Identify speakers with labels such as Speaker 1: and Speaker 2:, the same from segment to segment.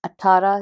Speaker 1: 18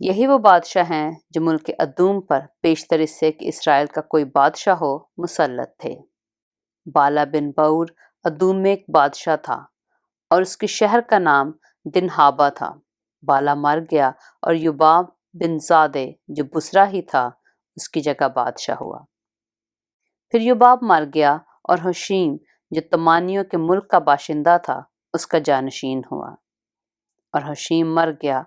Speaker 1: یہی وہ بادشاہ ہیں جو ملک ادوم پر پیشتر اس سے کہ اسرائیل کا کوئی بادشاہ ہو مسلط تھے۔ بالا بن بور ادوم میں ایک بادشاہ تھا اور اس کے شہر کا نام دنہابا تھا۔ بالا مر گیا اور یوباب بن زادے جو بسرا ہی تھا اس کی جگہ بادشاہ ہوا۔ پھر یوباب مر گیا اور ہوشیم جو تمانیوں کے ملک کا باشندہ تھا اس کا جانشین ہوا۔ اور ہوشیم مر گیا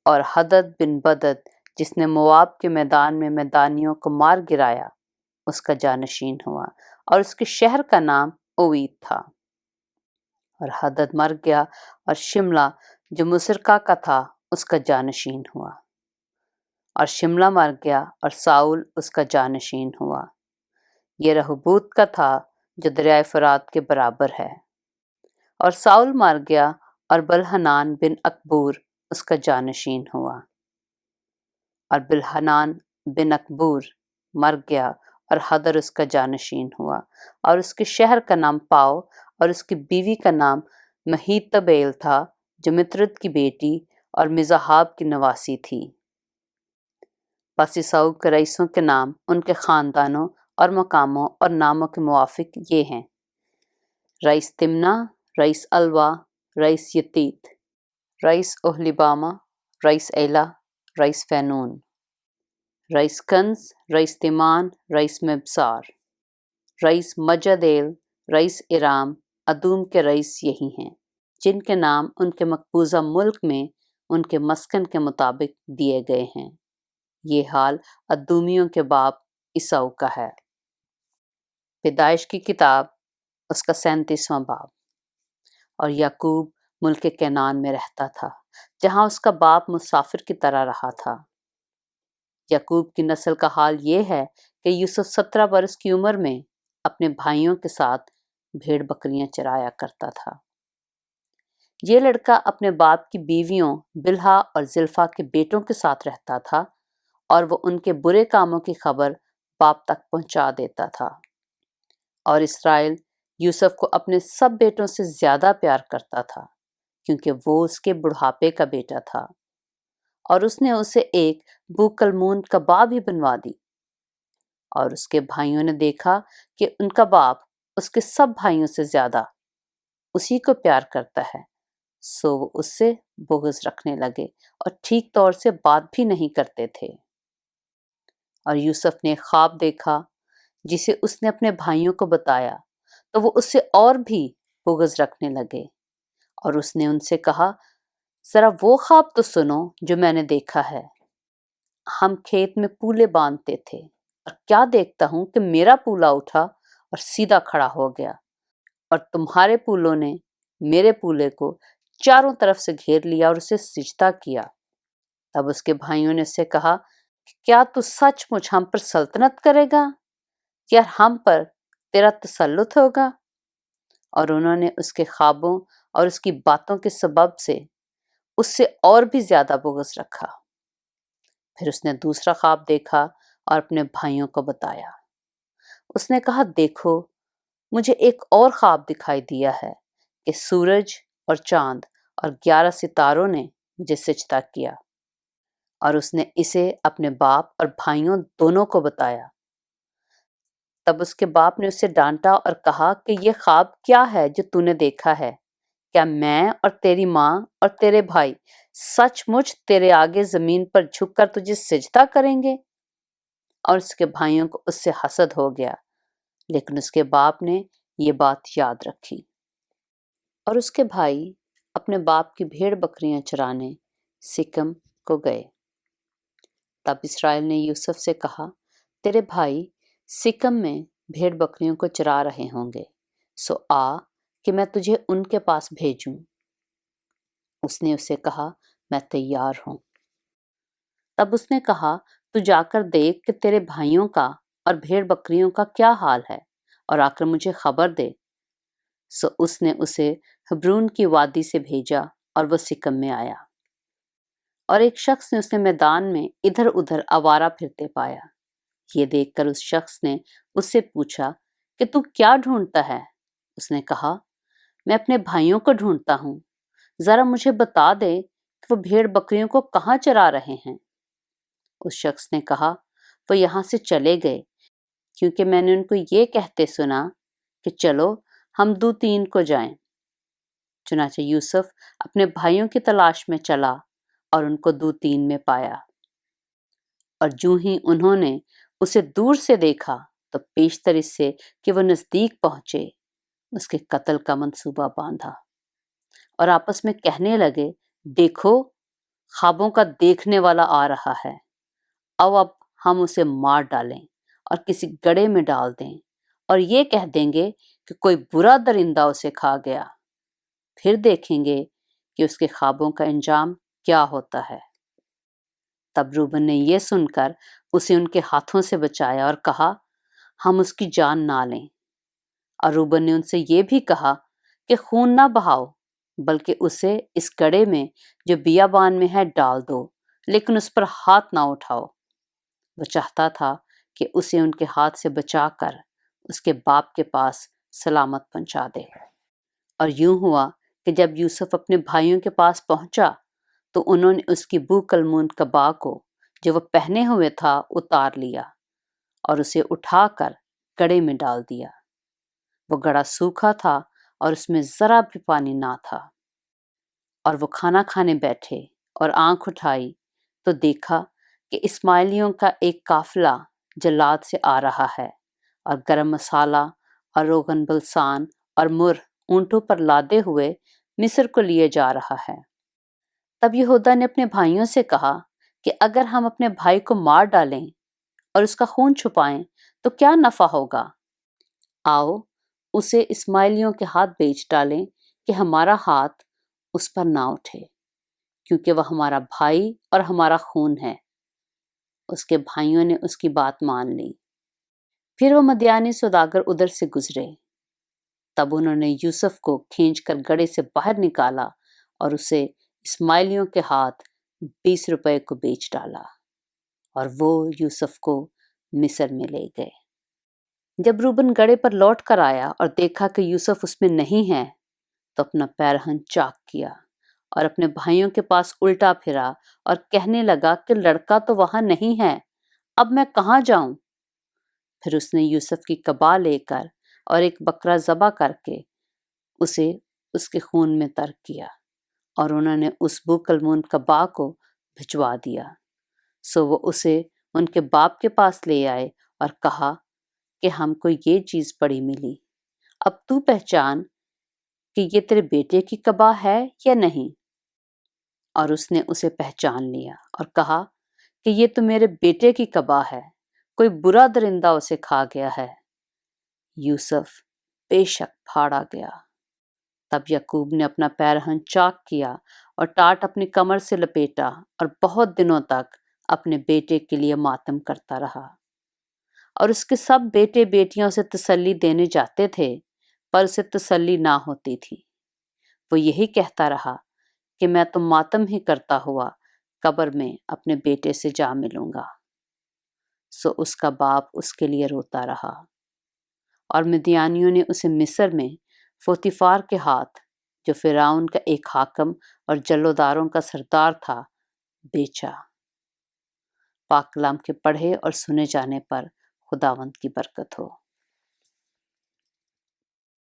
Speaker 1: اور حدد بن بدد جس نے مواب کے میدان میں میدانیوں کو مار گرایا اس کا جانشین ہوا اور اس کے شہر کا نام اوید تھا۔ اور حدد مر گیا اور شملہ جو مصرکہ کا تھا اس کا جانشین ہوا۔ اور شملہ مر گیا اور ساؤل اس کا جانشین ہوا۔ یہ رہوبوت کا تھا جو دریائے فرات کے برابر ہے۔ اور ساؤل مر گیا اور بلحنان بن اکبور اس کا جانشین ہوا۔ اور بلحنان بن اکبور مر گیا اور حدر اس کا جانشین ہوا اور اس کے شہر کا نام پاؤ اور اس کی بیوی کا نام مہیتبیل تھا جو مترد کی بیٹی اور مزاحاب کی نواسی تھی۔ پس عیساؤ کے رئیسوں کے نام ان کے خاندانوں اور مقاموں اور ناموں کے موافق یہ ہیں: رئیس تمنا، رئیس الوا، رئیس یتیت، رئیس اوہلیبامہ، رئیس ایلا، رئیس فینون، رئیس کنز، رئیس تیمان، رئیس مبسار، رئیس مجدیل، رئیس ارام۔ ادوم کے رئیس یہی ہیں جن کے نام ان کے مقبوضہ ملک میں ان کے مسکن کے مطابق دیے گئے ہیں۔ یہ حال ادومیوں کے باپ عیساؤ کا ہے۔ پیدائش کی کتاب اس کا 37واں باب۔ اور یعقوب ملک کنعان میں رہتا تھا جہاں اس کا باپ مسافر کی طرح رہا تھا۔ یعقوب کی نسل کا حال یہ ہے کہ یوسف 17 برس کی عمر میں اپنے بھائیوں کے ساتھ بھیڑ بکریاں چرایا کرتا تھا۔ یہ لڑکا اپنے باپ کی بیویوں بلہا اور زلفا کے بیٹوں کے ساتھ رہتا تھا اور وہ ان کے برے کاموں کی خبر باپ تک پہنچا دیتا تھا۔ اور اسرائیل یوسف کو اپنے سب بیٹوں سے زیادہ پیار کرتا تھا کیونکہ وہ اس کے بڑھاپے کا بیٹا تھا، اور اس نے اسے ایک بوکلمون کباب ہی بنوا دی۔ اور اس کے بھائیوں نے دیکھا کہ ان کا باپ اس کے سب بھائیوں سے زیادہ اسی کو پیار کرتا ہے، سو وہ اس سے بغض رکھنے لگے اور ٹھیک طور سے بات بھی نہیں کرتے تھے۔ اور یوسف نے ایک خواب دیکھا جسے اس نے اپنے بھائیوں کو بتایا تو وہ اس سے اور بھی بغض رکھنے لگے، اور اس نے ان سے کہا، ذرا وہ خواب تو سنو جو میں نے دیکھا ہے۔ ہم کھیت میں پولے باندھتے تھے اور کیا دیکھتا ہوں کہ میرا پولا اٹھا اور سیدھا کھڑا ہو گیا، اور تمہارے پولوں نے میرے پولے کو چاروں طرف سے گھیر لیا اور اسے سجدہ کیا۔ تب اس کے بھائیوں نے اس سے کہا، کیا تو سچ مچ ہم پر سلطنت کرے گا؟ کیا ہم پر تیرا تسلط ہوگا؟ اور انہوں نے اس کے خوابوں اور اس کی باتوں کے سبب سے اس سے اور بھی زیادہ بغض رکھا۔ پھر اس نے دوسرا خواب دیکھا اور اپنے بھائیوں کو بتایا۔ اس نے کہا، دیکھو، مجھے ایک اور خواب دکھائی دیا ہے کہ سورج اور چاند اور 11 ستاروں نے مجھے سجدہ کیا۔ اور اس نے اسے اپنے باپ اور بھائیوں دونوں کو بتایا۔ تب اس کے باپ نے اسے ڈانٹا اور کہا کہ یہ خواب کیا ہے جو تو نے دیکھا ہے؟ کیا میں اور تیری ماں اور تیرے بھائی سچ مچ تیرے آگے زمین پر جھک کر تجھے سجدہ کریں گے؟ اور اس کے بھائیوں کو اس سے حسد ہو گیا، لیکن اس کے باپ نے یہ بات یاد رکھی۔ اور اس کے بھائی اپنے باپ کی بھیڑ بکریاں چرانے سکم کو گئے۔ تب اسرائیل نے یوسف سے کہا، تیرے بھائی سکم میں بھیڑ بکریوں کو چرا رہے ہوں گے، سو آ کہ میں تجھے ان کے پاس بھیجوں۔ اس نے اسے کہا، میں تیار ہوں۔ تب اس نے کہا، تو جا کر دیکھ کہ تیرے بھائیوں کا اور بھیڑ بکریوں کا کیا حال ہے، اور آ کر مجھے خبر دے۔ سو اس نے اسے ہبرون کی وادی سے بھیجا اور وہ سکم میں آیا۔ اور ایک شخص نے اسے میدان میں ادھر ادھر آوارہ پھرتے پایا۔ یہ دیکھ کر اس شخص نے اس سے پوچھا کہ تو کیا ڈھونڈتا ہے؟ اس نے کہا، میں اپنے بھائیوں کو ڈھونڈتا ہوں، ذرا مجھے بتا دے کہ وہ بھیڑ بکریوں کو کہاں چرا رہے ہیں۔ اس شخص نے کہا، وہ یہاں سے چلے گئے کیونکہ میں نے ان کو یہ کہتے سنا کہ چلو ہم دوتین کو جائیں۔ چنانچہ یوسف اپنے بھائیوں کی تلاش میں چلا اور ان کو دوتین میں پایا، اور جوں ہی انہوں نے اسے دور سے دیکھا تو پیشتر اس سے کہ وہ نزدیک پہنچے اس کے قتل کا منصوبہ باندھا، اور آپس میں کہنے لگے، دیکھو خوابوں کا دیکھنے والا آ رہا ہے، اب ہم اسے مار ڈالیں اور کسی گڑھے میں ڈال دیں اور یہ کہہ دیں گے کہ کوئی برا درندہ اسے کھا گیا، پھر دیکھیں گے کہ اس کے خوابوں کا انجام کیا ہوتا ہے۔ تب روبن نے یہ سن کر اسے ان کے ہاتھوں سے بچایا اور کہا، ہم اس کی جان نہ لیں۔ اور روبن نے ان سے یہ بھی کہا کہ خون نہ بہاؤ، بلکہ اسے اس گڑھے میں جو بیابان میں ہے ڈال دو، لیکن اس پر ہاتھ نہ اٹھاؤ۔ وہ چاہتا تھا کہ اسے ان کے ہاتھ سے بچا کر اس کے باپ کے پاس سلامت پہنچا دے۔ اور یوں ہوا کہ جب یوسف اپنے بھائیوں کے پاس پہنچا تو انہوں نے اس کی بو کلمون قبا کو جو وہ پہنے ہوئے تھا اتار لیا اور اسے اٹھا کر گڑھے میں ڈال دیا۔ وہ گڑھا سوکھا تھا اور اس میں ذرا بھی پانی نہ تھا، اور وہ کھانا کھانے بیٹھے اور آنکھ اٹھائی تو دیکھا کہ اسماعیلیوں کا ایک قافلہ جلاد سے آ رہا ہے، اور گرم مسالہ اور روغن بلسان اور مر اونٹوں پر لادے ہوئے مصر کو لیے جا رہا ہے۔ تب یہودا نے اپنے بھائیوں سے کہا کہ اگر ہم اپنے بھائی کو مار ڈالیں اور اس کا خون چھپائیں تو کیا نفع ہوگا؟ آؤ اسے اسماعیلیوں کے ہاتھ بیچ ڈالیں کہ ہمارا ہاتھ اس پر نہ اٹھے، کیونکہ وہ ہمارا بھائی اور ہمارا خون ہے۔ اس کے بھائیوں نے اس کی بات مان لی۔ پھر وہ مدیانی سوداگر ادھر سے گزرے، تب انہوں نے یوسف کو کھینچ کر گڑھے سے باہر نکالا اور اسے اسماعیلیوں کے ہاتھ 20 روپے کو بیچ ڈالا، اور وہ یوسف کو مصر میں لے گئے۔ جب روبن گڑھے پر لوٹ کر آیا اور دیکھا کہ یوسف اس میں نہیں ہے تو اپنا پیرہن چاک کیا اور اپنے بھائیوں کے پاس الٹا پھرا اور کہنے لگا کہ لڑکا تو وہاں نہیں ہے، اب میں کہاں جاؤں؟ پھر اس نے یوسف کی قبا لے کر اور ایک بکرا ذبح کر کے اسے اس کے خون میں ترک کیا، اور انہوں نے اس بو کلمون قبا کو بھجوا دیا۔ سو وہ اسے ان کے باپ کے پاس لے آئے اور کہا کہ ہم کو یہ چیز پڑی ملی، اب تو پہچان کہ یہ تیرے بیٹے کی قبا ہے یا نہیں۔ اور اس نے اسے پہچان لیا اور کہا کہ یہ تو میرے بیٹے کی قبا ہے، کوئی برا درندہ اسے کھا گیا ہے۔ یوسف بے شک پھاڑا گیا۔ تب یعقوب نے اپنا پیرہن چاک کیا اور ٹاٹ اپنی کمر سے لپیٹا اور بہت دنوں تک اپنے بیٹے کے لیے ماتم کرتا رہا، اور اس کے سب بیٹے بیٹیاں اسے تسلی دینے جاتے تھے پر اسے تسلی نہ ہوتی تھی۔ وہ یہی کہتا رہا کہ میں تو ماتم ہی کرتا ہوا قبر میں اپنے بیٹے سے جا ملوں گا۔ سو اس کا باپ اس کے لیے روتا رہا، اور مدیانیوں نے اسے مصر میں پوتیفار کے ہاتھ، جو فرعون کا ایک حاکم اور جلوداروں کا سردار تھا، بیچا۔ پاک کلام کے پڑھے اور سنے جانے پر خداوند کی برکت ہو۔